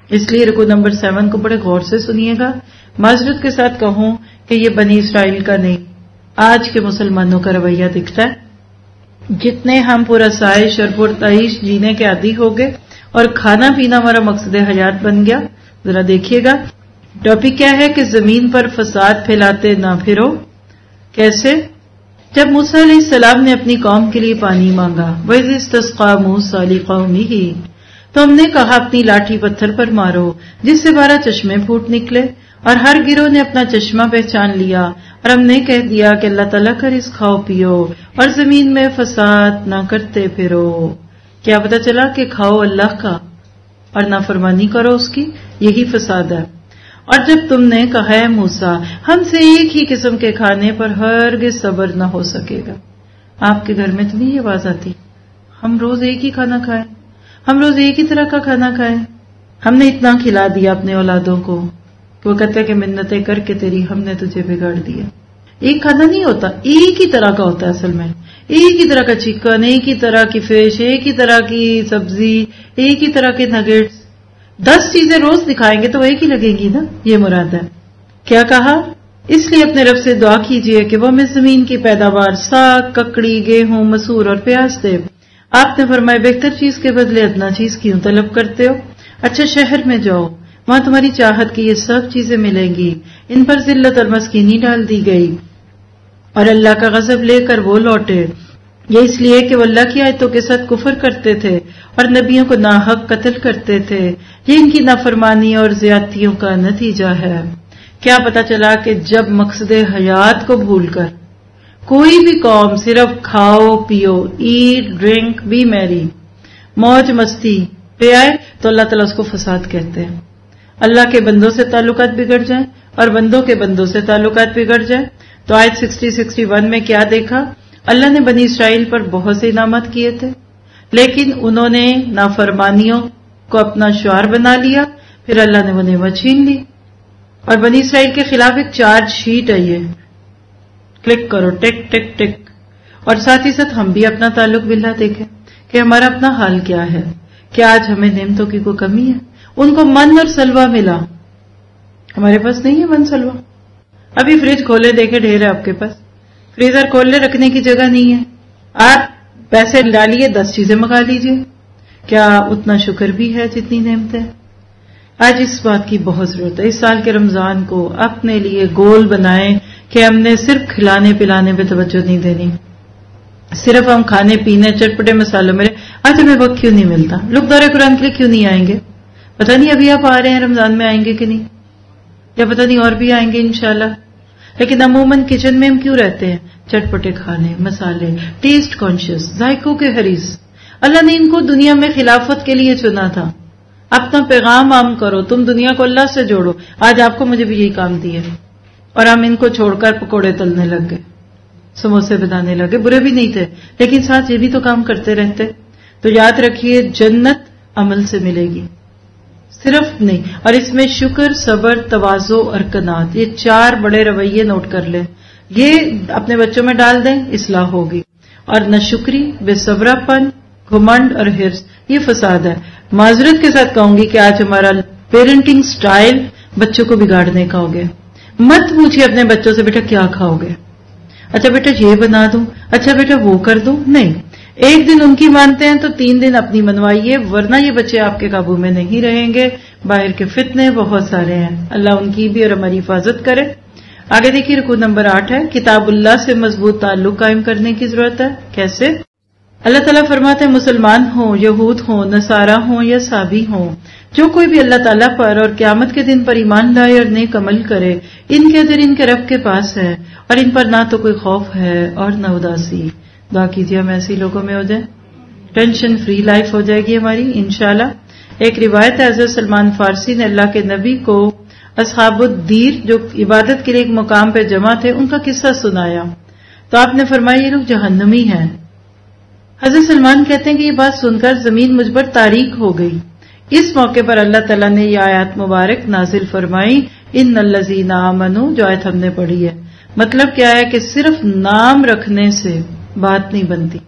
اس لیے رکوع نمبر 7 کو بڑے غور سے سنیے گا. معذرت کے ساتھ کہوں کہ یہ بنی اسرائیل کا نہیں، آج کے مسلمانوں کا رویہ دکھتا ہے. جتنے ہم پرآسائش اور پرتعیش جینے کے عادی ہو گئے اور کھانا پینا ہمارا مقصد حیات بن گیا. ذرا دیکھیے گا ٹاپک کیا ہے کہ زمین پر فساد پھیلاتے نہ پھرو. کیسے؟ جب موسیٰ علیہ السلام نے اپنی قوم کے لیے پانی مانگا، وَإِذِ اسْتَسْقَىٰ مُوسَىٰ لِقَوْمِهِ، تو ہم نے کہا اپنی لاٹھی پتھر پر مارو جس سے 12 چشمے پھوٹ نکلے، اور ہر گروہ نے اپنا چشمہ پہچان لیا، اور ہم نے کہہ دیا کہ اللہ تعالیٰ کا رزق کھاؤ پیو اور زمین میں فساد نہ کرتے پھرو. کیا پتہ چلا کہ کھاؤ اللہ کا اور نافرمانی کرو اس کی، یہی فساد ہے. اور جب تم نے کہا ہے موسیٰ ہم سے ایک ہی قسم کے کھانے پر ہرگز صبر نہ ہو سکے گا. آپ کے گھر میں تو نہیں یہ آواز آتی ہم روز ایک ہی کھانا کھائیں، ہم روز ایک ہی طرح کا کھانا کھائیں. ہم نے اتنا کھلا دیا اپنے اولادوں کو کہ وہ کہتے ہیں کہ منتیں کر کے تیری ہم نے تجھے بگاڑ دیا. ایک کھانا نہیں ہوتا، ایک ہی طرح کا ہوتا ہے اصل میں. ایک ہی طرح کا چکن، ایک ہی طرح کی فش، ایک ہی طرح کی سبزی، ایک ہی طرح کے نگیٹس. 10 چیزیں روز دکھائیں گے تو وہ ایک ہی لگیں گی نا، یہ مراد ہے. کیا کہا؟ اس لیے اپنے رب سے دعا کیجئے کہ وہ ہمیں زمین کی پیداوار ساگ، ککڑی، گیہوں، مسور اور پیاز دے. آپ نے فرمایا بہتر چیز کے بدلے ادنا چیز کیوں طلب کرتے ہو؟ اچھا شہر میں جاؤ، وہاں تمہاری چاہت کی یہ سب چیزیں ملیں گی. ان پر ذلت اور مسکینی ڈال دی گئی اور اللہ کا غضب لے کر وہ لوٹے. یہ اس لیے کہ وہ اللہ کی آیتوں کے ساتھ کفر کرتے تھے اور نبیوں کو ناحق قتل کرتے تھے. یہ ان کی نافرمانی اور زیادتیوں کا نتیجہ ہے. کیا پتا چلا کہ جب مقصد حیات کو بھول کر کوئی بھی قوم صرف کھاؤ پیو، ایٹ ڈرنک بی میری، موج مستی پہ آئے تو اللہ تعالیٰ اس کو فساد کہتے ہیں. اللہ کے بندوں سے تعلقات بگڑ جائیں اور بندوں کے بندوں سے تعلقات بگڑ جائیں. تو آیت 60-61 میں کیا دیکھا؟ اللہ نے بنی اسرائیل پر بہت سے انعامات کیے تھے، لیکن انہوں نے نافرمانیوں کو اپنا شعار بنا لیا، پھر اللہ نے وہ نعمت چھین لی. اور بنی اسرائیل کے خلاف ایک چارج شیٹ ہے، یہ کلک کرو ٹک ٹک ٹک. اور ساتھ ہی ساتھ ہم بھی اپنا تعلق باللہ دیکھیں کہ ہمارا اپنا حال کیا ہے. کیا آج ہمیں نعمتوں کی کوئی کمی ہے؟ ان کو من اور سلوہ ملا، ہمارے پاس نہیں ہے من سلوہ. ابھی فریج کھولے دیکھے ڈھیر ہے آپ کے پاس، فریزر کھولے رکھنے کی جگہ نہیں ہے. آپ پیسے ڈالیے 10 چیزیں منگا لیجئے. کیا اتنا شکر بھی ہے جتنی نعمتیں؟ آج اس بات کی بہت ضرورت ہے. اس سال کے رمضان کو اپنے لیے گول بنائیں کہ ہم نے صرف کھلانے پلانے پہ توجہ نہیں دینی، صرف ہم کھانے پینے چٹپٹے مسالوں میں. آج ہمیں وقت کیوں نہیں ملتا؟ لوگ دورہ قرآن کے لیے کیوں نہیں آئیں گے؟ پتہ نہیں ابھی آپ آ رہے ہیں رمضان میں آئیں گے کہ نہیں، یا پتہ نہیں اور بھی آئیں گے انشاءاللہ. لیکن عموماً کچن میں ہم کیوں رہتے ہیں؟ چٹپٹے کھانے، مسالے، ٹیسٹ کانشیس، ذائقوں کے حریص. اللہ نے ان کو دنیا میں خلافت کے لیے چنا تھا. اپنا پیغام عام کرو، تم دنیا کو اللہ سے جوڑو. آج آپ کو مجھے بھی یہی کام دیا اور ہم ان کو چھوڑ کر پکوڑے تلنے لگ گئے، سموسے بنانے لگے. برے بھی نہیں تھے لیکن ساتھ یہ بھی تو کام کرتے رہتے. تو یاد رکھیے جنت عمل سے ملے گی، صرف نہیں. اور اس میں شکر، صبر، تواضع اور قناعت، یہ 4 بڑے رویے نوٹ کر لیں. یہ اپنے بچوں میں ڈال دیں، اصلاح ہوگی. اور ناشکری، بے صبرا پن، گھمنڈ اور حرص، یہ فساد ہے. معذرت کے ساتھ کہوں گی کہ آج ہمارا پیرنٹنگ سٹائل بچوں کو بگاڑنے کا ہو گیا. مت پوچھیے اپنے بچوں سے بیٹا کیا کھاؤ گے، اچھا بیٹا یہ بنا دوں، اچھا بیٹا وہ کر دوں. نہیں، ایک دن ان کی مانتے ہیں تو 3 دن اپنی منوائیے، ورنہ یہ بچے آپ کے قابو میں نہیں رہیں گے. باہر کے فتنے بہت سارے ہیں، اللہ ان کی بھی اور ہماری حفاظت کرے. آگے دیکھیے رکوع نمبر 8 ہے کتاب اللہ سے مضبوط تعلق قائم کرنے کی ضرورت ہے. کیسے؟ اللہ تعالیٰ فرماتے ہیں مسلمان ہوں، یہود ہوں، نصارہ ہوں یا سابی ہوں، جو کوئی بھی اللہ تعالیٰ پر اور قیامت کے دن پر ایمان لائے اور نیک عمل کرے، ان کے اجر ان کے رب کے پاس ہے اور ان پر نہ تو کوئی خوف ہے اور نہ اداسی. دعا کیجیے ہم ایسے لوگوں میں ہو جائیں، ٹینشن فری لائف ہو جائے گی ہماری انشاءاللہ. ایک روایت ہے حضرت سلمان فارسی نے اللہ کے نبی کو اصحاب الدیر جو عبادت کے لیے ایک مقام پہ جمع تھے ان کا قصہ سنایا تو آپ نے فرمایا یہ لوگ جہنمی ہیں. حضرت سلمان کہتے ہیں کہ یہ بات سن کر زمین مجھ پر تاریک ہو گئی. اس موقع پر اللہ تعالیٰ نے یہ آیات مبارک نازل فرمائی، ان الذین آمنوا، جو آیت ہم نے پڑھی ہے. مطلب کیا ہے کہ صرف نام رکھنے سے بات نہیں بنتی.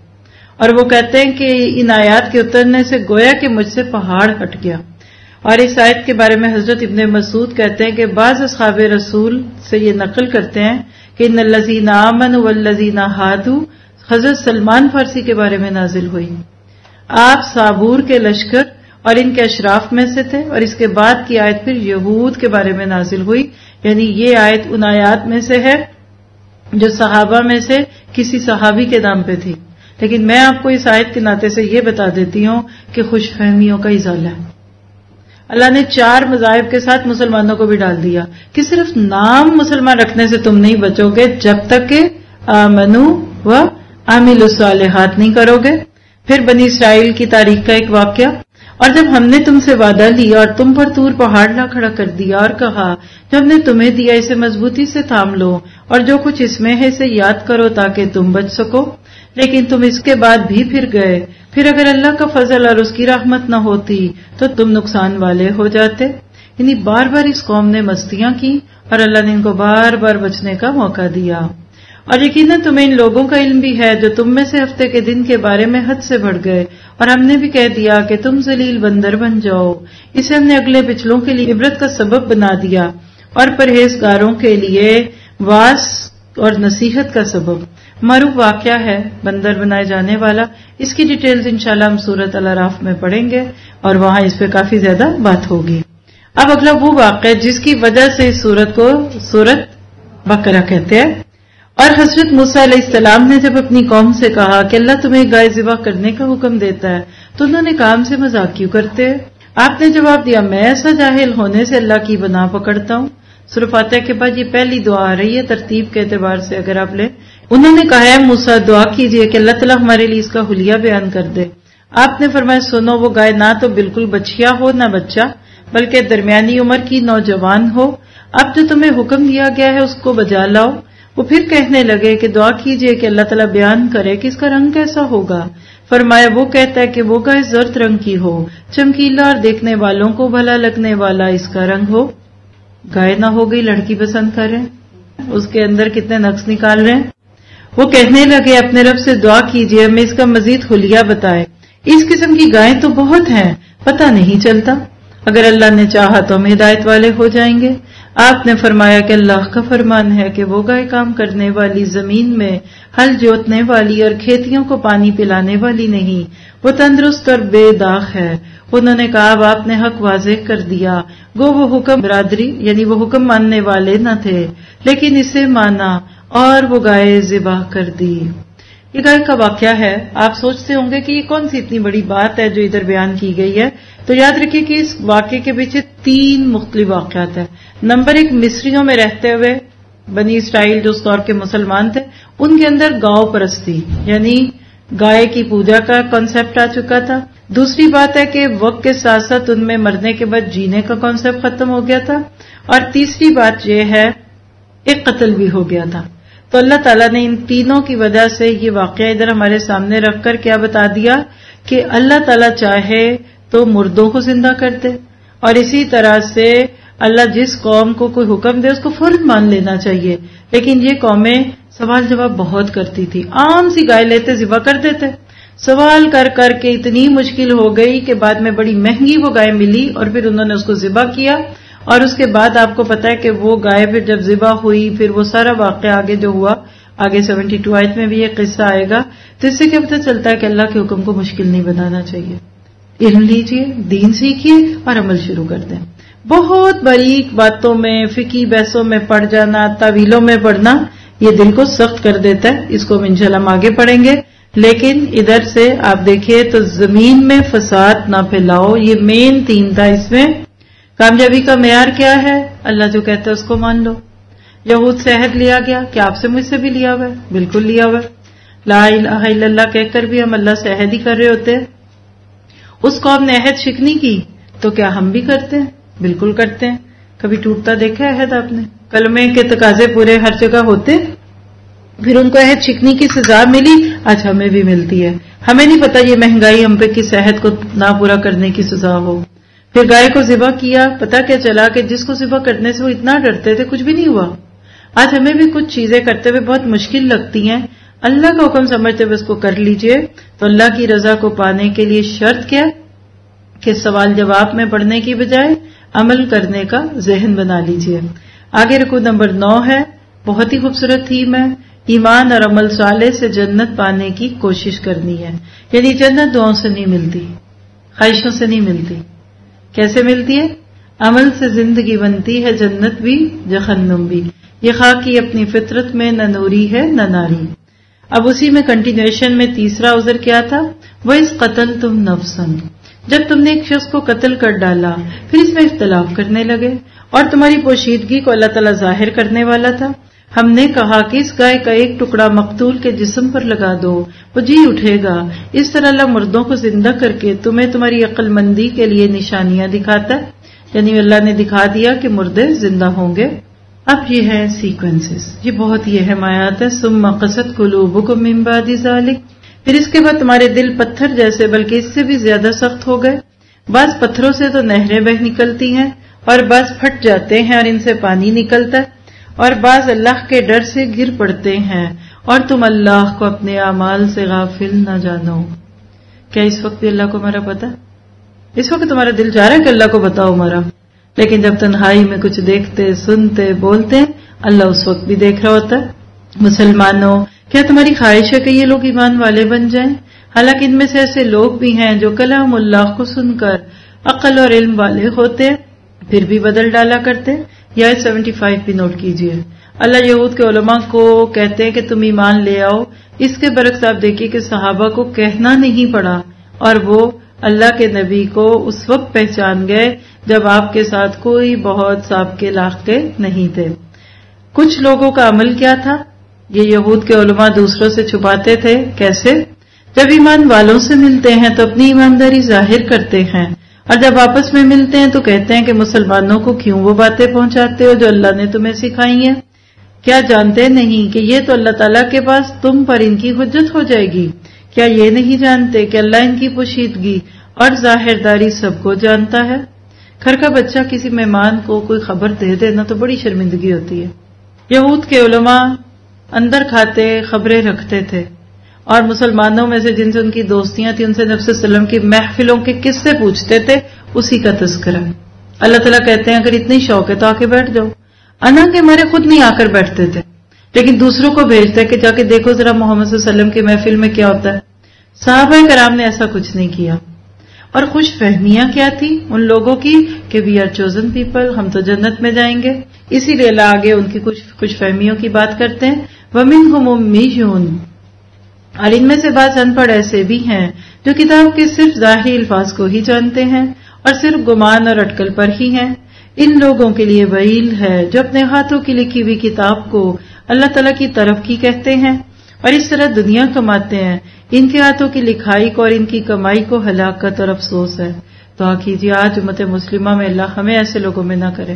اور وہ کہتے ہیں کہ ان آیات کے اترنے سے گویا کہ مجھ سے پہاڑ ہٹ گیا اور اس آیت کے بارے میں حضرت ابن مسعود کہتے ہیں کہ بعض اصحاب رسول سے یہ نقل کرتے ہیں کہ ان الذین آمنوا والذین ہادوا حضرت سلمان فارسی کے بارے میں نازل ہوئی. آپ صابور کے لشکر اور ان کے اشراف میں سے تھے، اور اس کے بعد کی آیت پھر یہود کے بارے میں نازل ہوئی. یعنی یہ آیت ان آیات میں سے ہے جو صحابہ میں سے کسی صحابی کے نام پہ تھی. لیکن میں آپ کو اس آیت کے ناطے سے یہ بتا دیتی ہوں کہ خوش فہمیوں کا ازالہ ہے. اللہ نے 4 مذاہب کے ساتھ مسلمانوں کو بھی ڈال دیا کہ صرف نام مسلمان رکھنے سے تم نہیں بچو گے جب تک کہ آمنو و عاملوا الصالحات نہیں کرو گے. پھر بنی اسرائیل کی تاریخ کا ایک واقعہ، اور جب ہم نے تم سے وعدہ لیا اور تم پر طور پہاڑ لا کھڑا کر دیا اور کہا جو ہم نے تمہیں دیا اسے مضبوطی سے تھام لو اور جو کچھ اس میں ہے اسے یاد کرو تاکہ تم بچ سکو، لیکن تم اس کے بعد بھی پھر گئے. پھر اگر اللہ کا فضل اور اس کی رحمت نہ ہوتی تو تم نقصان والے ہو جاتے. یعنی بار بار اس قوم نے مستیاں کی اور اللہ نے ان کو بار بار بچنے کا موقع دیا. اور یقیناً تمہیں ان لوگوں کا علم بھی ہے جو تم میں سے ہفتے کے دن کے بارے میں حد سے بڑھ گئے، اور ہم نے بھی کہہ دیا کہ تم ذلیل بندر بن جاؤ. اسے ہم نے اگلے پچھلوں کے لیے عبرت کا سبب بنا دیا اور پرہیزگاروں کے لیے واعظ اور نصیحت کا سبب. معروف واقعہ ہے بندر بنائے جانے والا. اس کی ڈیٹیلز انشاءاللہ ہم سورۃ الاعراف میں پڑھیں گے اور وہاں اس پہ کافی زیادہ بات ہوگی. اب اگلا وہ واقعہ جس کی وجہ سے اس سورت کو سورۃ بقرہ کہتے ہیں. اور حضرت موسیٰ علیہ السلام نے جب اپنی قوم سے کہا کہ اللہ تمہیں گائے ذبح کرنے کا حکم دیتا ہے تو انہوں نے کام سے مذاق کیوں کرتے ہیں؟ آپ نے جواب دیا میں ایسا جاہل ہونے سے اللہ کی بنا پکڑتا ہوں. سورہ فاتحہ کے بعد یہ پہلی دعا آ رہی ہے ترتیب کے اعتبار سے اگر آپ لیں. انہوں نے کہا ہے موسیٰ دعا کیجئے کہ اللہ تعالیٰ ہمارے لیے اس کا حلیہ بیان کر دے. آپ نے فرمایا سنو، وہ گائے نہ تو بالکل بچیا ہو نہ بچہ بلکہ درمیانی عمر کی نوجوان ہو. اب جو تمہیں حکم دیا گیا ہے اس کو بجا لاؤ. وہ پھر کہنے لگے کہ دعا کیجئے کہ اللہ تعالیٰ بیان کرے کہ اس کا رنگ کیسا ہوگا. فرمایا وہ کہتا ہے کہ وہ گائے زرد رنگ کی ہو، چمکیلا اور دیکھنے والوں کو بھلا لگنے والا اس کا رنگ ہو. گائے نہ ہو گئی لڑکی پسند کر رہے ہیں، اس کے اندر کتنے نقص نکال رہے ہیں. وہ کہنے لگے اپنے رب سے دعا کیجئے ہمیں اس کا مزید حلیہ بتائے. اس قسم کی گائیں تو بہت ہیں، پتہ نہیں چلتا. اگر اللہ نے چاہا تو ہم ہدایت والے ہو جائیں گے. آپ نے فرمایا کہ اللہ کا فرمان ہے کہ وہ گائے کام کرنے والی زمین میں ہل جوتنے والی اور کھیتیوں کو پانی پلانے والی نہیں، وہ تندرست اور بے داغ ہے. انہوں نے کہا اب آپ نے حق واضح کر دیا. گو وہ حکم برادری یعنی وہ حکم ماننے والے نہ تھے لیکن اسے مانا اور وہ گائے ذبح کر دی. یہ گائے کا واقعہ ہے. آپ سوچتے ہوں گے کہ یہ کون سی اتنی بڑی بات ہے جو ادھر بیان کی گئی ہے. تو یاد رکھیے کہ اس واقعے کے پیچھے 3 مختلف واقعات ہیں. نمبر 1، مصریوں میں رہتے ہوئے بنی اسرائیل جو اس دور کے مسلمان تھے ان کے اندر گاؤ پرستی یعنی گائے کی پوجا کا کانسیپٹ آ چکا تھا. دوسری بات ہے کہ وقت کے ساتھ ساتھ ان میں مرنے کے بعد جینے کا کانسیپٹ ختم ہو گیا تھا. اور تیسری بات یہ ہے ایک قتل بھی ہو گیا تھا. تو اللہ تعالیٰ نے ان تینوں کی وجہ سے یہ واقعہ ادھر ہمارے سامنے رکھ کر کیا بتا دیا کہ اللہ تعالیٰ چاہے تو مردوں کو زندہ کر دے، اور اسی طرح سے اللہ جس قوم کو کوئی حکم دے اس کو فوراً مان لینا چاہیے. لیکن یہ قومیں سوال جواب بہت کرتی تھی. عام سی گائے لیتے ذبح کر دیتے. سوال کر کر کے اتنی مشکل ہو گئی کہ بعد میں بڑی مہنگی وہ گائے ملی اور پھر انہوں نے اس کو ذبح کیا. اور اس کے بعد آپ کو پتا ہے کہ وہ گائے پھر جب ذبح ہوئی پھر وہ سارا واقعہ آگے جو ہوا آگے 72 آیت میں بھی یہ قصہ آئے گا. تو اس سے کیا پتہ چلتا ہے کہ اللہ کے حکم کو مشکل نہیں بنانا چاہیے. علم لیجئے، دین سیکھیے اور عمل شروع کر دیں. بہت باریک باتوں میں فقہی بحثوں میں پڑ جانا، تعویلوں میں پڑنا یہ دل کو سخت کر دیتا ہے. اس کو انشاءاللہ ہم آگے پڑھیں گے. لیکن ادھر سے آپ دیکھیے تو زمین میں فساد نہ پھیلاؤ، یہ مین تھیم تھا. اس میں کامیابی کا معیار کیا ہے؟ اللہ جو کہتا ہے اس کو مان لو. یہود سے عہد لیا گیا کہ آپ سے مجھ سے بھی لیا ہوا ہے، بالکل لیا ہوا ہے. لا الہ الا اللہ کہہ کر بھی ہم اللہ سے عہد ہی کر رہے ہوتے ہیں. اس قوم نے عہد شکنی کی تو کیا ہم بھی کرتے ہیں؟ بالکل کرتے ہیں. کبھی ٹوٹتا دیکھا ہے عہد آپ نے؟ کلمے کے تقاضے پورے ہر جگہ ہوتے، پھر ان کو عہد شکنی کی سزا ملی. آج ہمیں بھی ملتی ہے. ہمیں نہیں پتا یہ مہنگائی ہم پہ کس عہد کو نہ پورا کرنے کی سزا ہو. پھر گائے کو ذبح کیا، پتا کیا چلا کہ جس کو ذبح کرنے سے وہ اتنا ڈرتے تھے کچھ بھی نہیں ہوا. آج ہمیں بھی کچھ چیزیں کرتے ہوئے بہت مشکل لگتی ہیں. اللہ کا حکم سمجھتے ہوئے اس کو کر لیجئے. تو اللہ کی رضا کو پانے کے لیے شرط کیا کہ سوال جواب میں پڑھنے کی بجائے عمل کرنے کا ذہن بنا لیجئے۔ آگے رکوع نمبر 9 ہے، بہت ہی خوبصورت تھیم ہے، ایمان اور عمل صالح سے جنت پانے کی کوشش کرنی ہے۔ یعنی جنت دعاؤں سے نہیں ملتی، خواہشوں سے نہیں ملتی، کیسے ملتی ہے؟ عمل سے زندگی بنتی ہے، جنت بھی جہنم بھی۔ یہ خاکی اپنی فطرت میں نہ نوری ہے نہ ناری۔ اب اسی میں کنٹینیوشن میں تیسرا عذر کیا تھا؟ وَإِذْ قَتَلْتُمْ نَفْسًا، جب تم نے ایک شخص کو قتل کر ڈالا، پھر اس میں اختلاف کرنے لگے اور تمہاری پوشیدگی کو اللہ تعالیٰ ظاہر کرنے والا تھا۔ ہم نے کہا کہ اس گائے کا ایک ٹکڑا مقتول کے جسم پر لگا دو، وہ جی اٹھے گا۔ اس طرح اللہ مردوں کو زندہ کر کے تمہیں تمہاری عقل مندی کے لیے نشانیاں دکھاتا ہے، یعنی اللہ نے دکھا دیا کہ مردے زندہ ہوں گے۔ اب یہ ہے سیکوینسز، یہ بہت یہ اہم آیات ہے۔ ثم قست قلوبکم من بعد ذلک، پھر اس کے بعد تمہارے دل پتھر جیسے بلکہ اس سے بھی زیادہ سخت ہو گئے۔ بعض پتھروں سے تو نہریں بہہ نکلتی ہیں اور بعض پھٹ جاتے ہیں اور ان سے پانی نکلتا ہے، اور بعض اللہ کے ڈر سے گر پڑتے ہیں، اور تم اللہ کو اپنے اعمال سے غافل نہ جانو۔ کیا اس وقت بھی اللہ کو ہمارا پتا؟ اس وقت تمہارا دل چاہ رہا ہے کہ اللہ کو بتاؤ ہمارا، لیکن جب تنہائی میں کچھ دیکھتے سنتے بولتے اللہ اس وقت بھی دیکھ رہا ہوتا ہے۔ مسلمانوں، کیا تمہاری خواہش ہے کہ یہ لوگ ایمان والے بن جائیں؟ حالانکہ ان میں سے ایسے لوگ بھی ہیں جو کلام اللہ کو سن کر عقل اور علم والے ہوتے پھر بھی بدل ڈالا کرتے۔ یا 75 بھی نوٹ کیجئے۔ اللہ یہود کے علماء کو کہتے ہیں کہ تم ایمان لے آؤ، اس کے برعکس آپ دیکھیے کہ صحابہ کو کہنا نہیں پڑا اور وہ اللہ کے نبی کو اس وقت پہچان گئے جب آپ کے ساتھ کوئی بہت سابقے لاحقے نہیں تھے۔ کچھ لوگوں کا عمل کیا تھا؟ یہ یہود کے علماء دوسروں سے چھپاتے تھے۔ کیسے؟ جب ایمان والوں سے ملتے ہیں تو اپنی ایمانداری ظاہر کرتے ہیں، اور جب آپس میں ملتے ہیں تو کہتے ہیں کہ مسلمانوں کو کیوں وہ باتیں پہنچاتے ہو جو اللہ نے تمہیں سکھائی ہیں؟ کیا جانتے نہیں کہ یہ تو اللہ تعالیٰ کے پاس تم پر ان کی حجت ہو جائے گی؟ کیا یہ نہیں جانتے کہ اللہ ان کی پوشیدگی اور ظاہرداری سب کو جانتا ہے؟ گھر کا بچہ کسی مہمان کو کوئی خبر دے دینا تو بڑی شرمندگی ہوتی ہے۔ یہود کے علماء اندر کھاتے خبریں رکھتے تھے، اور مسلمانوں میں سے جن سے ان کی دوستیاں تھیں ان سے نبی صلی اللہ علیہ وسلم کی محفلوں کے قصے پوچھتے تھے، اسی کا تذکرہ۔ اللہ تعالیٰ کہتے ہیں اگر اتنی شوق ہے تو آ کے بیٹھ جاؤ۔ انا کہ ہمارے خود نہیں آ کر بیٹھتے تھے، لیکن دوسروں کو بھیجتے کہ جا کے دیکھو ذرا محمد صلی اللہ علیہ وسلم کی محفل میں کیا ہوتا ہے۔ صحابہ کرام نے ایسا کچھ نہیں کیا۔ اور خوش فہمیاں کیا تھی ان لوگوں کی کہ وی آر چوزن پیپل، ہم تو جنت میں جائیں گے۔ اسی لیے اللہ آگے ان کی کچھ خوش فہمیوں کی بات کرتے ہیں۔ وَمِنْهُمْ أُمِّيُّونَ، اور ان میں سے بعض ان پڑھ ایسے بھی ہیں جو کتاب کے صرف ظاہری الفاظ کو ہی جانتے ہیں اور صرف گمان اور اٹکل پر ہی ہیں۔ ان لوگوں کے لیے ویل ہے جو اپنے ہاتھوں کی لکھی ہوئی کتاب کو اللہ تعالیٰ کی طرف کی کہتے ہیں اور اس طرح دنیا کماتے ہیں۔ ان کے ہاتھوں کی لکھائی کو اور ان کی کمائی کو ہلاکت اور افسوس ہے۔ دعا کیجیے آج امت مسلمہ میں اللہ ہمیں ایسے لوگوں میں نہ کرے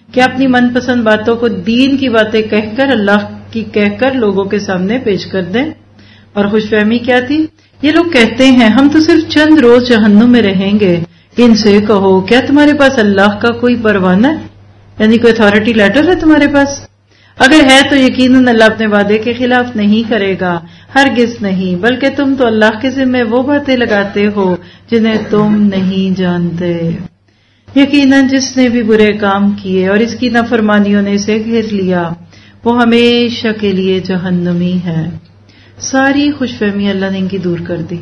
کہ اپنی من پسند باتوں کو دین کی باتیں کہہ کر اللہ کی کہہ کر لوگوں کے سامنے پیش کر دیں۔ اور خوش فہمی کیا تھی؟ یہ لوگ کہتے ہیں ہم تو صرف چند روز جہنم میں رہیں گے۔ ان سے کہو کیا تمہارے پاس اللہ کا کوئی پروانہ ہے، یعنی کوئی اتھارٹی لیٹر ہے تمہارے پاس؟ اگر ہے تو یقیناً اللہ اپنے وعدے کے خلاف نہیں کرے گا، ہرگز نہیں، بلکہ تم تو اللہ کے ذمہ وہ باتیں لگاتے ہو جنہیں تم نہیں جانتے۔ یقیناً جس نے بھی برے کام کیے اور اس کی نافرمانیوں نے اسے گھیر لیا وہ ہمیشہ کے لیے جہنمی ہے۔ ساری خوش فہمی اللہ نے ان کی دور کر دی۔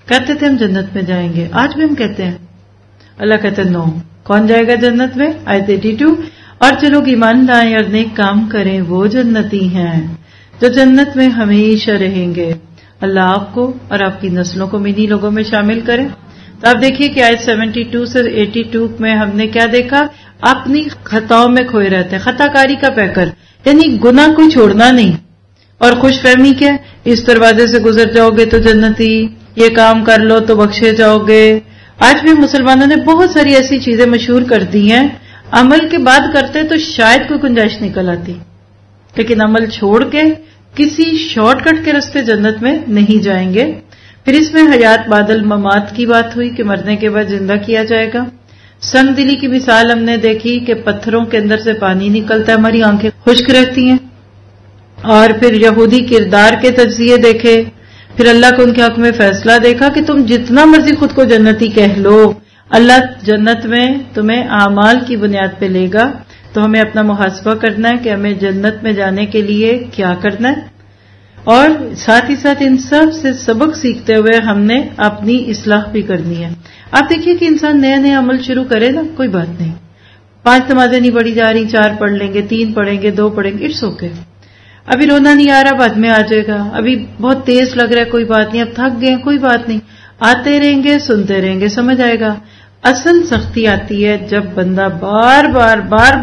کہتے تھے ہم جنت میں جائیں گے، آج بھی ہم کہتے ہیں، اللہ کہتے ہیں نو، کون جائے گا جنت میں؟ آیت 82۔ اور جو لوگ ایمان لائیں اور نیک کام کریں وہ جنتی ہیں جو جنت میں ہمیشہ رہیں گے۔ اللہ آپ کو اور آپ کی نسلوں کو انہی لوگوں میں شامل کرے۔ تو آپ دیکھیے کہ آیت 72 سے 82 میں ہم نے کیا دیکھا؟ اپنی خطاؤں میں کھوئے رہتے ہیں، خطا کاری کا پیکر، یعنی گناہ کو چھوڑنا نہیں۔ اور خوش فہمی کیا؟ اس دروازے سے گزر جاؤ گے تو جنتی، یہ کام کر لو تو بخشے جاؤ گے۔ آج بھی مسلمانوں نے بہت ساری ایسی چیزیں مشہور کر دی ہیں، عمل کے بعد کرتے تو شاید کوئی گنجائش نکل آتی، لیکن عمل چھوڑ کے کسی شارٹ کٹ کے راستے جنت میں نہیں جائیں گے۔ پھر اس میں حیات بعد الممات کی بات ہوئی کہ مرنے کے بعد زندہ کیا جائے گا۔ سنگ دلی کی مثال ہم نے دیکھی کہ پتھروں کے اندر سے پانی نکلتا ہے، ہماری آنکھیں خشک رہتی ہیں۔ اور پھر یہودی کردار کے تجزیے دیکھے، پھر اللہ کو ان کے حق میں فیصلہ دیکھا کہ تم جتنا مرضی خود کو جنتی کہہ لو، اللہ جنت میں تمہیں اعمال کی بنیاد پہ لے گا، تو ہمیں اپنا محاسبہ کرنا ہے کہ ہمیں جنت میں جانے کے لیے کیا کرنا ہے، اور ساتھ ہی ساتھ ان سب سے سبق سیکھتے ہوئے ہم نے اپنی اصلاح بھی کرنی ہے۔ آپ دیکھیے کہ انسان نیا نیا عمل شروع کرے نا، کوئی بات نہیں، 5 نمازیں نہیں پڑھی جا رہی، 4 پڑھ لیں گے، 3 پڑھیں گے، 2 پڑھیں گے، اٹس اوکے۔ ابھی رونا نہیں آ رہا، بعد میں آ جائے گا، ابھی بہت تیز لگ رہا ہے، کوئی بات نہیں، اب تھک گئے، کوئی بات نہیں، آتے رہیں گے، سنتے رہیں گے، سمجھ آئے گا۔ اصل سختی آتی ہے جب بندہ بار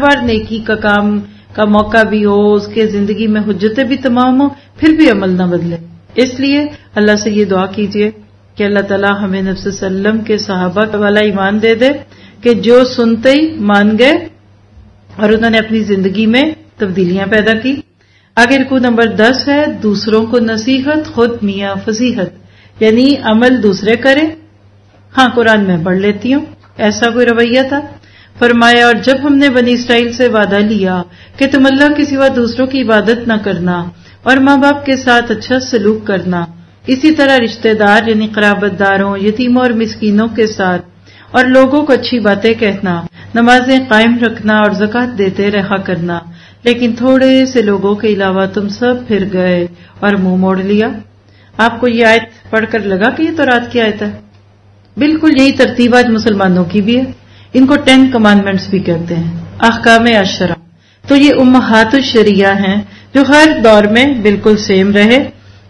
بار نیکی کا کام کا موقع بھی ہو، اس کے زندگی میں حجتیں بھی تمام ہو، پھر بھی عمل نہ بدلے۔ اس لیے اللہ سے یہ دعا کیجئے کہ اللہ تعالیٰ ہمیں نبی صلی اللہ علیہ وسلم کے صحابہ والا ایمان دے دے کہ جو سنتے ہی مان گئے اور انہوں نے اپنی زندگی میں تبدیلیاں پیدا کی۔ آگے رکوع نمبر 10 ہے، دوسروں کو نصیحت خود میاں فصیحت، یعنی عمل دوسرے کرے۔ ہاں قرآن میں پڑھ لیتی ہوں، ایسا کوئی رویہ تھا؟ فرمایا اور جب ہم نے بنی اسرائیل سے وعدہ لیا کہ تم اللہ کے سوا دوسروں کی عبادت نہ کرنا اور ماں باپ کے ساتھ اچھا سلوک کرنا، اسی طرح رشتہ دار یعنی قرابت داروں، یتیموں اور مسکینوں کے ساتھ، اور لوگوں کو اچھی باتیں کہنا، نمازیں قائم رکھنا اور زکوٰۃ دیتے رہا کرنا، لیکن تھوڑے سے لوگوں کے علاوہ تم سب پھر گئے اور منہ موڑ لیا۔ آپ کو یہ آیت پڑھ کر لگا کہ یہ تورات کی آیت ہے؟ بالکل یہی ترتیب آج مسلمانوں کی بھی ہے، ان کو 10 کمانڈمنٹس بھی کہتے ہیں، احکام 10۔ تو یہ امہات الشریعہ ہیں جو ہر دور میں بالکل سیم رہے،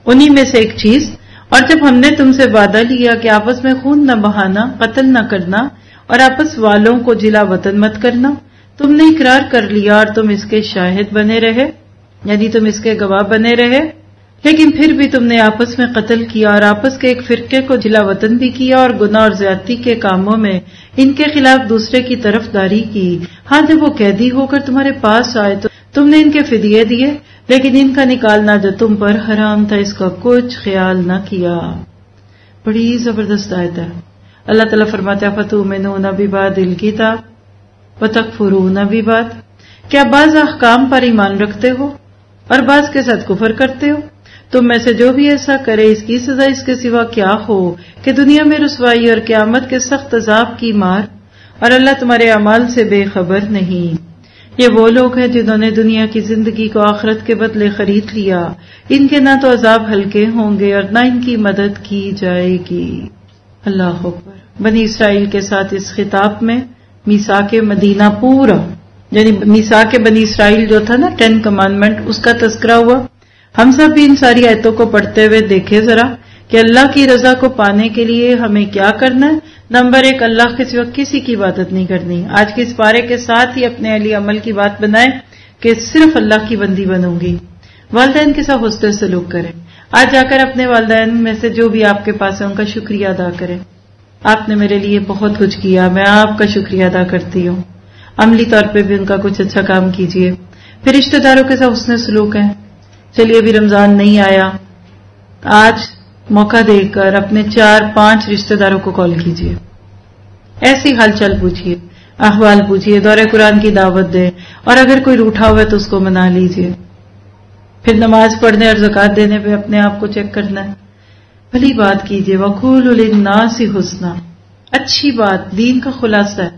انہی میں سے ایک چیز۔ اور جب ہم نے تم سے وعدہ لیا کہ آپس میں خون نہ بہانا، قتل نہ کرنا اور آپس والوں کو جلا وطن مت کرنا، تم نے اقرار کر لیا اور تم اس کے شاہد بنے رہے، یعنی تم اس کے گواہ بنے رہے، لیکن پھر بھی تم نے آپس میں قتل کیا اور آپس کے ایک فرقے کو جلا وطن بھی کیا اور گناہ اور زیادتی کے کاموں میں ان کے خلاف دوسرے کی طرفداری کی۔ ہاں جب وہ قیدی ہو کر تمہارے پاس آئے تو تم نے ان کے فدیے دیے، لیکن ان کا نکالنا جو تم پر حرام تھا اس کا کچھ خیال نہ کیا۔ بڑی زبردست آیت ہے۔ اللہ تعالیٰ فرماتے ہیں فَتُؤْمِنُونَ بِبَعْضِ الْكِتَابِ وَتَكْفُرُونَ بِبَعْضٍ، کیا بعض احکام پر ایمان رکھتے ہو اور بعض کے ساتھ کفر کرتے ہو؟ تم میں سے جو بھی ایسا کرے اس کی سزا اس کے سوا کیا ہو کہ دنیا میں رسوائی اور قیامت کے سخت عذاب کی مار، اور اللہ تمہارے اعمال سے بے خبر نہیں۔ یہ وہ لوگ ہیں جنہوں نے دنیا کی زندگی کو آخرت کے بدلے خرید لیا، ان کے نہ تو عذاب ہلکے ہوں گے اور نہ ان کی مدد کی جائے گی۔ اللہ اکبر۔ بنی اسرائیل کے ساتھ اس خطاب میں میثاق مدینہ پورا، یعنی میثاق بنی اسرائیل جو تھا نا 10 کمانڈمنٹ، اس کا تذکرہ ہوا۔ ہم سب بھی ان ساری آیتوں کو پڑھتے ہوئے دیکھیں ذرا کہ اللہ کی رضا کو پانے کے لیے ہمیں کیا کرنا ہے۔ نمبر 1، اللہ کے سوا کسی کی عبادت نہیں کرنی۔ آج کے اس پارے کے ساتھ ہی اپنے علی عمل کی بات بنائیں کہ صرف اللہ کی بندی بنوں گی۔ والدین کے ساتھ حسن سلوک کریں، آج جا کر اپنے والدین میں سے جو بھی آپ کے پاس ہے ان کا شکریہ ادا کریں۔ آپ نے میرے لیے بہت کچھ کیا، میں آپ کا شکریہ ادا کرتی ہوں۔ عملی طور پہ بھی ان کا کچھ اچھا کام کیجیے۔ پھر رشتہ داروں کے ساتھ حسن سلوک ہے۔ چلیے ابھی رمضان نہیں آیا، آج موقع دے کر اپنے 4-5 رشتہ داروں کو کال کیجیے، ایسی حال چال پوچھیے، احوال پوچھیے، دورہ قرآن کی دعوت دیں، اور اگر کوئی روٹھا ہوا ہے تو اس کو منا لیجیے۔ پھر نماز پڑھنے اور زکوٰۃ دینے پہ اپنے آپ کو چیک کرنا ہے، بھلی بات کیجیے۔ وَقُولُوا لِلنَّاسِ حُسْنًا، اچھی بات دین کا خلاصہ ہے۔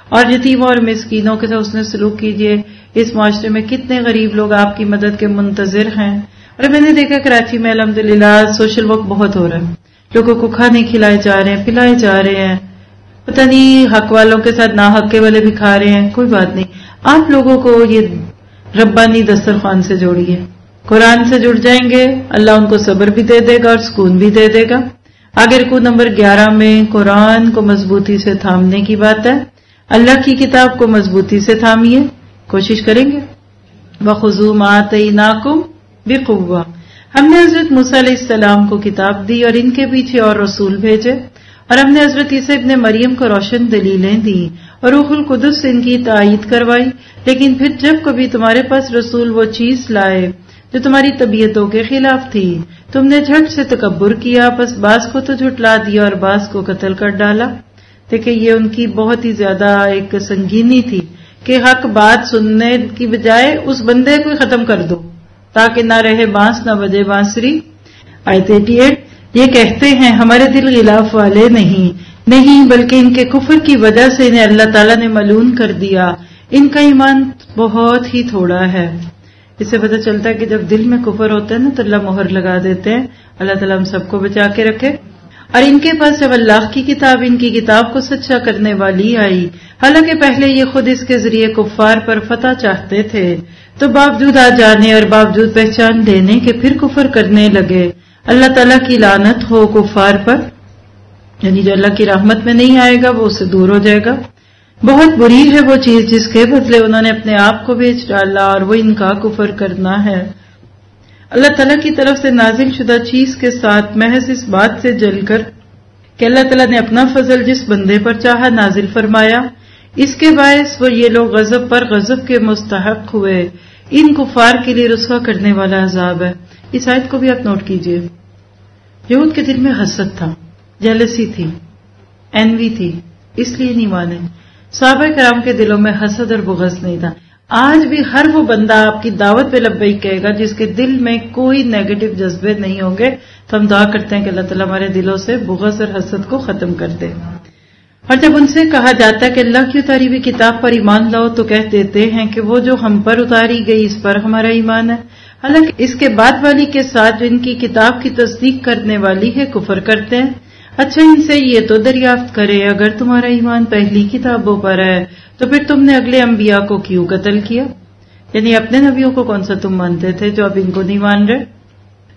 اور یتیموں اور مسکینوں کے ساتھ حسن سلوک کیجیے۔ اس معاشرے میں کتنے غریب لوگ آپ کی مدد کے منتظر ہیں، اور میں نے دیکھا کراچی میں الحمدللہ سوشل ورک بہت ہو رہا ہے، لوگوں کو کھانے کھلائے جا رہے ہیں، پلائے جا رہے ہیں، پتہ نہیں حق والوں کے ساتھ ناحق کے والے بھی کھا رہے ہیں۔ کوئی بات نہیں، آپ لوگوں کو یہ ربانی دسترخوان سے جوڑیے، قرآن سے جڑ جائیں گے، اللہ ان کو صبر بھی دے دے گا اور سکون بھی دے دے گا۔ آگے رکوع نمبر 11 میں قرآن کو مضبوطی سے تھامنے کی بات ہے۔ اللہ کی کتاب کو مضبوطی سے تھامیے، کوشش کریں گے۔ وَخُذُوا مَا آتَيْنَاكُمْ بِقُوَّةٍ، ہم نے حضرت موسیٰ علیہ السلام کو کتاب دی اور ان کے پیچھے اور رسول بھیجے، اور ہم نے حضرت عیسیٰ ابن مریم کو روشن دلیلیں دی اور روح القدس سے ان کی تائید کروائی۔ لیکن پھر جب کبھی تمہارے پاس رسول وہ چیز لائے جو تمہاری طبیعتوں کے خلاف تھی، تم نے جھٹ سے تکبر کیا، بس بعض کو تو جھٹلا دیا اور بعض کو قتل کر ڈالا۔ دیکھیں یہ ان کی بہت ہی زیادہ ایک سنگینی تھی کہ حق بات سننے کی بجائے اس بندے کو ختم کر دو تاکہ نہ رہے بانس نہ بجے بانسری۔ آیت 88، یہ کہتے ہیں ہمارے دل غلاف والے نہیں، نہیں بلکہ ان کے کفر کی وجہ سے انہیں اللہ تعالیٰ نے ملعون کر دیا، ان کا ایمان بہت ہی تھوڑا ہے۔ اس سے پتہ چلتا ہے کہ جب دل میں کفر ہوتا ہے نا تو اللہ مہر لگا دیتے ہیں۔ اللہ تعالیٰ ہم سب کو بچا کے رکھے۔ اور ان کے پاس جب اللہ کی کتاب، ان کی کتاب کو سچا کرنے والی آئی، حالانکہ پہلے یہ خود اس کے ذریعے کفار پر فتح چاہتے تھے، تو باوجود آ جانے اور باوجود پہچان لینے کے پھر کفر کرنے لگے۔ اللہ تعالیٰ کی لعنت ہو کفار پر، یعنی جو اللہ کی رحمت میں نہیں آئے گا وہ اس سے دور ہو جائے گا۔ بہت بری ہے وہ چیز جس کے بدلے انہوں نے اپنے آپ کو بیچ ڈالا، اور وہ ان کا کفر کرنا ہے۔ اللہ تعالیٰ کی طرف سے نازل شدہ چیز کے ساتھ محض اس بات سے جل کر کہ اللہ تعالیٰ نے اپنا فضل جس بندے پر چاہا نازل فرمایا، اس کے باعث وہ یہ لوگ غضب پر غضب کے مستحق ہوئے۔ ان کفار کے لیے رسوا کرنے والا عذاب ہے۔ اس آیت کو بھی آپ نوٹ کیجئے۔ یہود کے دل میں حسد تھا، جیلسی تھی، انوی تھی، اس لیے نہیں مانے۔ صحابہ کرام کے دلوں میں حسد اور بغض نہیں تھا۔ آج بھی ہر وہ بندہ آپ کی دعوت پہ لبیک کہے گا جس کے دل میں کوئی نیگیٹو جذبے نہیں ہوں گے، تو ہم دعا کرتے ہیں کہ اللہ تعالیٰ ہمارے دلوں سے بغض اور حسد کو ختم کر دے۔ اور جب ان سے کہا جاتا ہے کہ اللہ کی اتاری ہوئی کتاب پر ایمان لاؤ تو کہہ دیتے ہیں کہ وہ جو ہم پر اتاری گئی اس پر ہمارا ایمان ہے، حالانکہ اس کے بعد والی کے ساتھ جو ان کی کتاب کی تصدیق کرنے والی ہے کفر کرتے ہیں۔ اچھا ان سے یہ تو دریافت کرے اگر تمہارا ایمان پہلی کتابوں پر ہے تو پھر تم نے اگلے انبیاء کو کیوں قتل کیا؟ یعنی اپنے نبیوں کو کون سا تم مانتے تھے جو اب ان کو نہیں مان رہے؟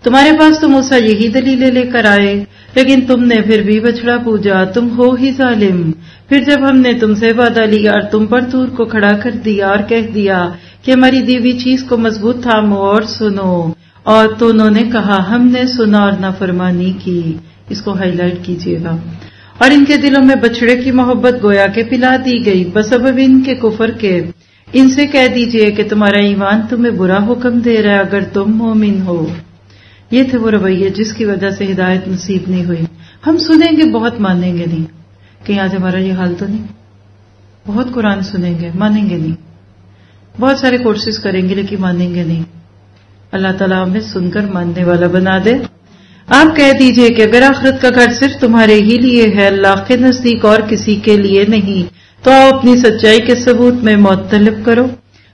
تمہارے پاس تو موسیٰ یہی دلیلیں لے کر آئے، لیکن تم نے پھر بھی بچڑا پوجا، تم ہو ہی ظالم۔ پھر جب ہم نے تم سے وعدہ لیا اور تم پر طور کو کھڑا کر دیا اور کہہ دیا کہ ہماری دی ہوئی چیز کو مضبوط تھامو اور سنو، اور تو انہوں نے کہا ہم نے سنا اور نافرمانی کی۔ اس کو ہائی لائٹ کیجیے گا۔ اور ان کے دلوں میں بچڑے کی محبت گویا کہ پلا دی گئی بسبب ان کے کفر کے۔ ان سے کہہ دیجئے کہ تمہارا ایمان تمہیں برا حکم دے رہا ہے اگر تم مومن ہو۔ یہ تھے وہ رویے جس کی وجہ سے ہدایت نصیب نہیں ہوئی۔ ہم سنیں گے بہت، مانیں گے نہیں۔ کہیں آج ہمارا یہ حال تو نہیں؟ بہت قرآن سنیں گے، مانیں گے نہیں۔ بہت سارے کورسز کریں گے لیکن مانیں گے نہیں۔ اللہ تعالیٰ ہمیں سن کر ماننے والا بنا دے۔ آپ کہہ دیجئے کہ اگر آخرت کا گھر صرف تمہارے ہی لیے ہے، اللہ کے نزدیک اور کسی کے لیے نہیں، تو آؤ اپنی سچائی کے ثبوت میں موت طلب کرو،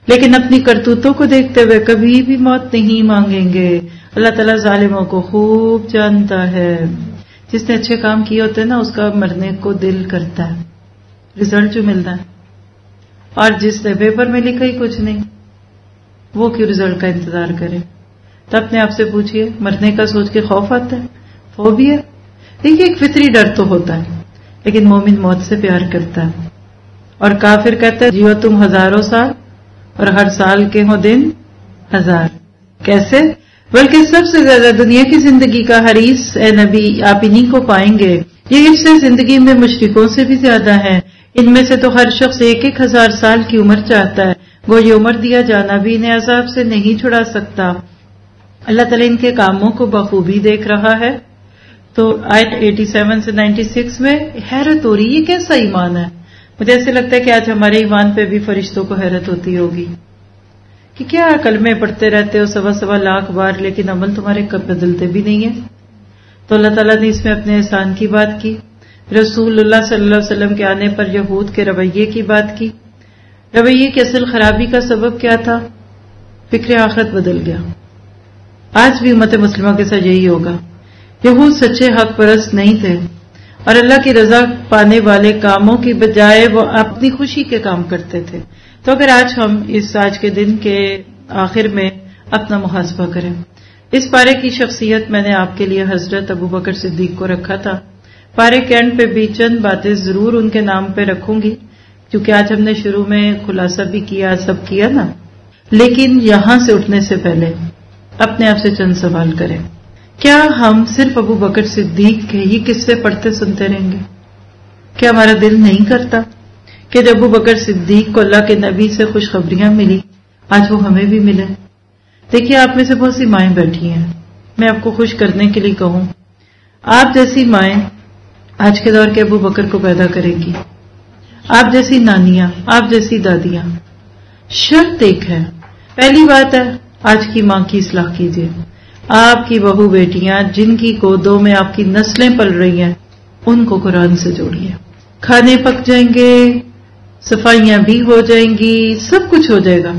لیکن اپنی کرتوتوں کو دیکھتے ہوئے کبھی بھی موت نہیں مانگیں گے۔ اللہ تعالیٰ ظالموں کو خوب جانتا ہے۔ جس نے اچھے کام کیے ہوتے ہیں نا اس کا مرنے کو دل کرتا ہے، رزلٹ جو ملتا ہے، اور جس نے پیپر میں لکھا ہی کچھ نہیں وہ کیوں رزلٹ کا انتظار کرے؟ تو اپنے آپ سے پوچھئے، مرنے کا سوچ کے خوف آتا ہے، فوبیا؟ دیکھیے ایک فطری ڈر تو ہوتا ہے، لیکن مومن موت سے پیار کرتا ہے، اور کافر کہتا ہے جیو تم ہزاروں سال اور ہر سال کے ہو دن ہزار۔ کیسے؟ بلکہ سب سے زیادہ دنیا کی زندگی کا حریص اے نبی آپ انہی کو پائیں گے۔ یہ حصے زندگی میں مشرکوں سے بھی زیادہ ہیں۔ ان میں سے تو ہر شخص 1,000 سال کی عمر چاہتا ہے، وہ یہ عمر دیا جانا بھی انہیں عذاب سے نہیں چھڑا سکتا۔ اللہ تعالیٰ ان کے کاموں کو بخوبی دیکھ رہا ہے۔ تو آیت 87 سے 96 میں حیرت ہو رہی، یہ کیسا ایمان ہے؟ مجھے ایسے لگتا ہے کہ آج ہمارے ایمان پہ بھی فرشتوں کو حیرت ہوتی ہوگی کہ کیا کلمے پڑھتے رہتے ہو 1.25 لاکھ بار، لیکن عمل تمہارے کب بدلتے بھی نہیں ہیں۔ تو اللہ تعالیٰ نے اس میں اپنے احسان کی بات کی، رسول اللہ صلی اللہ علیہ وسلم کے آنے پر یہود کے رویے کی بات کی۔ رویے کی اصل خرابی کا سبب کیا تھا؟ فکر آخرت بدل گیا۔ آج بھی امت مسلمہ کے ساتھ یہی ہوگا۔ یہود سچے حق پرست نہیں تھے، اور اللہ کی رضا پانے والے کاموں کی بجائے وہ اپنی خوشی کے کام کرتے تھے۔ تو اگر ہم آج کے دن کے آخر میں اپنا محاسبہ کریں، اس پارے کی شخصیت میں نے آپ کے لیے حضرت ابوبکر صدیق کو رکھا تھا۔ پارے کے اینڈ پہ بھی چند باتیں ضرور ان کے نام پہ رکھوں گی، کیونکہ آج ہم نے شروع میں خلاصہ بھی کیا، سب کیا نا، لیکن یہاں سے اٹھنے سے پہلے اپنے آپ سے چند سوال کریں۔ کیا ہم صرف ابوبکر صدیق کے ہی قصے پڑھتے سنتے رہیں گے؟ کیا ہمارا دل نہیں کرتا کہ جب ابوبکر صدیق کو اللہ کے نبی سے خوشخبریاں ملی، آج وہ ہمیں بھی ملے؟ دیکھیے آپ میں سے بہت سی مائیں بیٹھی ہیں، میں آپ کو خوش کرنے کے لیے کہوں، آپ جیسی مائیں آج کے دور کے ابوبکر کو پیدا کرے گی، آپ جیسی نانیاں، آپ جیسی دادیاں۔ شرط ایک ہے، پہلی بات ہے آج کی ماں کی اصلاح کیجیے۔ آپ کی بہو بیٹیاں جن کی گودوں میں آپ کی نسلیں پل رہی ہیں، ان کو قرآن سے جوڑیے. کھانے پک جائیں گے، صفائیاں بھی ہو جائیں گی، سب کچھ ہو جائے گا،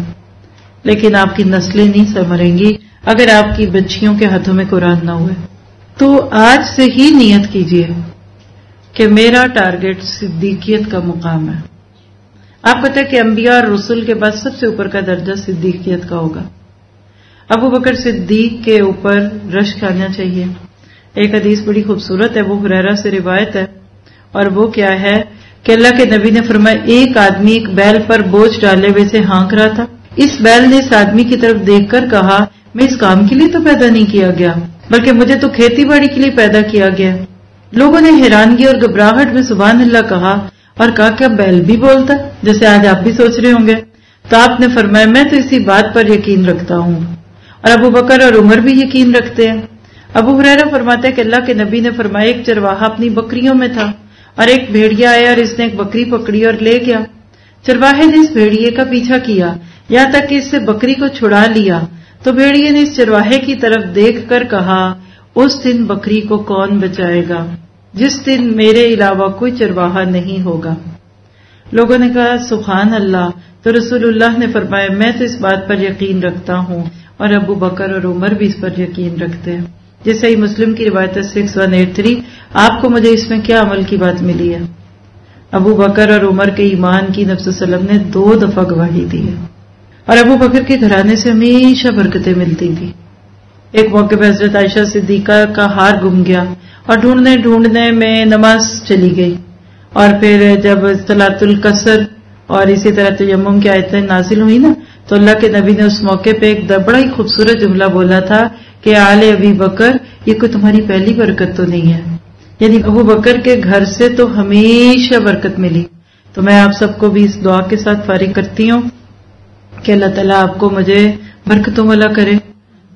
لیکن آپ کی نسلیں نہیں سنوریں گی اگر آپ کی بچیوں کے ہاتھوں میں قرآن نہ ہوئے. تو آج سے ہی نیت کیجیے کہ میرا ٹارگٹ صدیقیت کا مقام ہے. آپ پتہ ہے کہ انبیاء اور رسول کے بعد سب سے اوپر کا درجہ صدیقیت کا ہوگا. ابو بکر صدیق کے اوپر رشک آنا چاہیے. ایک حدیث بڑی خوبصورت ہے، ابو ہریرہ سے روایت ہے، اور وہ کیا ہے کہ اللہ کے نبی نے فرمایا ایک آدمی ایک بیل پر بوجھ ڈالے ہوئے سے ہانک رہا تھا. اس بیل نے اس آدمی کی طرف دیکھ کر کہا میں اس کام کے لیے تو پیدا نہیں کیا گیا، بلکہ مجھے تو کھیتی باڑی کے لیے پیدا کیا گیا. لوگوں نے حیرانگی اور گھبراہٹ میں سبحان اللہ کہا اور کہا کہ اب بیل بھی بولتا، جیسے آج آپ بھی سوچ رہے ہوں گے. تو آپ نے فرمایا میں تو اسی بات پر یقین رکھتا ہوں، اور ابو بکر اور عمر بھی یقین رکھتے ہیں. ابو ہریرہ فرماتے ہیں کہ اللہ کے نبی نے فرمایا ایک چرواہا اپنی بکریوں میں تھا اور ایک بھیڑیا آیا اور اس نے ایک بکری پکڑی اور لے گیا. چرواہے نے اس بھیڑیے کا پیچھا کیا یہاں تک کہ اس سے بکری کو چھڑا لیا. تو بھیڑیے نے اس چرواہے کی طرف دیکھ کر کہا اس دن بکری کو کون بچائے گا جس دن میرے علاوہ کوئی چرواہا نہیں ہوگا. لوگوں نے کہا سبحان اللہ. تو رسول اللہ نے فرمایا میں تو اس بات پر یقین رکھتا ہوں اور ابو بکر اور عمر بھی اس پر یقین رکھتے ہیں. جیسے ہی مسلم کی روایت 6183. آپ کو مجھے اس میں کیا عمل کی بات ملی ہے؟ ابو بکر اور عمر کے ایمان کی نبی صلی اللہ علیہ وسلم نے 2 دفعہ گواہی دی ہے، اور ابو بکر کے گھرانے سے ہمیشہ برکتیں ملتی تھی. ایک موقع پہ حضرت عائشہ صدیقہ کا ہار گم گیا اور ڈھونڈنے میں نماز چلی گئی، اور پھر جب صلاۃ القصر اور اسی طرح تیمم کی آیتیں نازل ہوئی نا، تو اللہ کے نبی نے اس موقع پہ ایک بڑا ہی خوبصورت جملہ بولا تھا کہ آل ابی بکر یہ کوئی تمہاری پہلی برکت تو نہیں ہے، یعنی ابو بکر کے گھر سے تو ہمیشہ برکت ملی. تو میں آپ سب کو بھی اس دعا کے ساتھ فارغ کرتی ہوں کہ اللہ تعالیٰ آپ کو مجھے برکتوں والا کرے.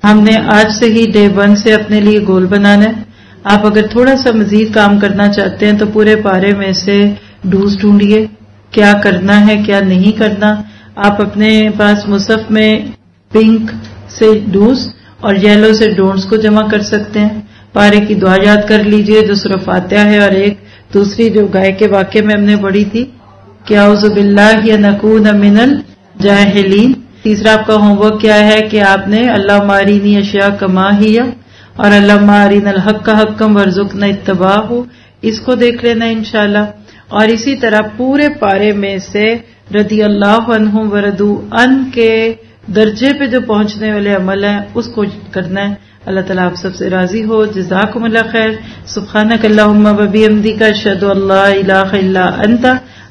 ہم نے آج سے ہی ڈے 1 سے اپنے لیے گول بنانا ہے. آپ اگر تھوڑا سا مزید کام کرنا چاہتے ہیں تو پورے پارے میں سے ڈوز ڈھونڈیے، کیا کرنا ہے کیا نہیں کرنا. آپ اپنے پاس مصحف میں پنک سے ڈوز اور یلو سے ڈونٹس کو جمع کر سکتے ہیں. پارے کی دعا یاد کر لیجئے جو سورہ فاتحہ ہے، اور ایک دوسری جو گائے کے واقعے میں ہم نے پڑھی تھی کہ اعوذ باللہ ان اکون من الجاہلین. تیسرا آپ کا ہوم ورک کیا ہے کہ آپ نے اللہم ارینی اشیاء کما ہی اور اللہم ارین الحق حقا وارزقنا اتباعہ، اس کو دیکھ لینا انشاءاللہ. اور اسی طرح پورے پارے میں سے رضی اللہ عنہم ورضوا عنہ کے درجے پہ جو پہنچنے والے عمل ہیں اس کو کرنا ہے. اللہ تعالیٰ آپ سب سے راضی ہو. جزاکم اللہ خیر. سبحانک اللہم و بحمدک اشہد ان لا الہ الا انت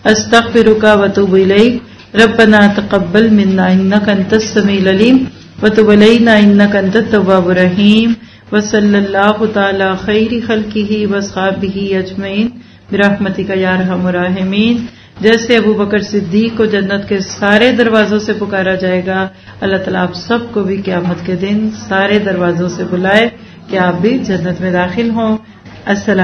استغفرک و اتوب الیک. ربنا تقبل منا انک انت السمیع العلیم وتب علینا انک انت التواب الرحیم. وصلی اللہ تعالی خیر خلقہ واصحابہ اجمعین برحمتک یا ارحم الراحمین. جیسے ابو بکر صدیق کو جنت کے سارے دروازوں سے پکارا جائے گا، اللہ تعالیٰ آپ سب کو بھی قیامت کے دن سارے دروازوں سے بلائے کہ آپ بھی جنت میں داخل ہوں. السلام